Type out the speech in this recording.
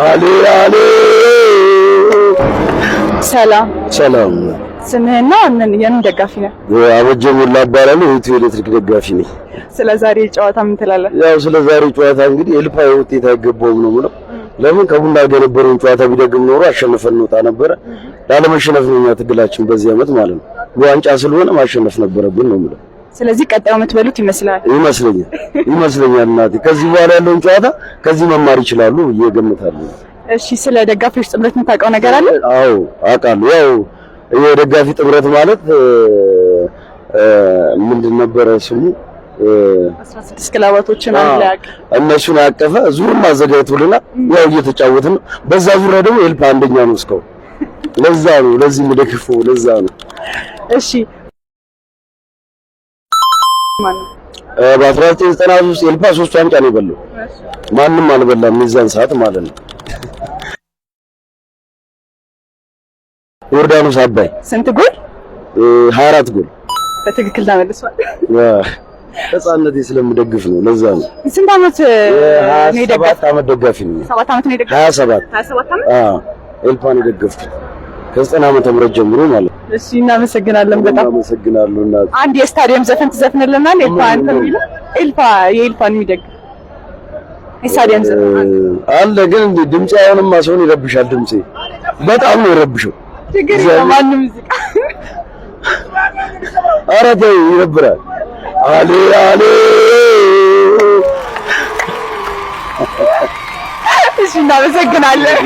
አሌ አሌ ሰላም ሰላም። ስምህና የምን ደጋፊ ነህ? አበጀ ሞላ እባላለሁ። የኢትዮ ኤሌክትሪክ ደጋፊ ነኝ። ስለ ዛሬ ጨዋታ ምን ትላለህ? ያው ስለ ዛሬ ጨዋታ እንግዲህ የልፋ ውጤት አይገባውም ነው የምለው። ለምን ከቡና ጋር የነበረውን ጨዋታ ቢደግም ኖሮ አሸንፈን እንወጣ ነበረ። ላለመሸነፍ ነው እኛ ትግላችን በዚህ ዓመት ማለት ነው። ዋንጫ ስለሆነ ማሸነፍ ነበረብን ነው የምለው። ስለዚህ ቀጣዩ ዓመት በሉት ይመስለኛል እናቴ። ከዚህ በኋላ ያለውን ጨዋታ ከዚህ መማር ይችላሉ ብዬ እገምታለሁ። እሺ፣ ስለ ደጋፊዎች ጥምረት የምታውቀው ነገር አለ? አዎ አውቃለሁ። ያው የደጋፊ ጥምረት ማለት ምንድን ነበረ ስሙ? 16 ክለባቶችን አንድ ላይ እነሱን ያቀፈ ዙር አዘጋጅቶልናል። ያው እየተጫወትን ነው። በዛ ዙሪያ ደግሞ ኤልፓ አንደኛ ነው እስካሁን። ለዛ ነው ለዚህ ምደክፈው ለዛ ነው። እሺ በ1993 ኤልፓ 3 ዋንጫ ነው የበላው። ማንም አልበላም የዛን ሰዓት ማለት ነው። ዮርዳኖስ አባይ ስንት ጎል? 24 ጎል በትክክል ተመልሷል። ህፃንነቴ ስለምደግፍ ነው ለዛ ነው። ስንት አመት ነው የደገፍኩት? 7 አመት ደጋፊ ነኝ። 7 አመት ነው የደገፍኩት? 27 አመት። ኤልፓን የደገፍኩት ከ90 ዓመተ ምህረት ጀምሮ ማለት ነው። እሺ እናመሰግናለን። በጣም እናመሰግናለሁ። እናት አንድ የስታዲየም ዘፈን ትዘፍንልናል? ኤልፓ አንተ የሚለው የኤልፓን የሚደግፍ የስታዲየም ዘፈን አለ። ግን እንዴ ድምጼ አሁንማ ሰውን ይረብሻል። ድምጼ በጣም ነው ይረብሸው። ችግር የለም ማንም ሙዚቃ ኧረ ተይ ይረብራል። አሌ አሌ እሺ እናመሰግናለን።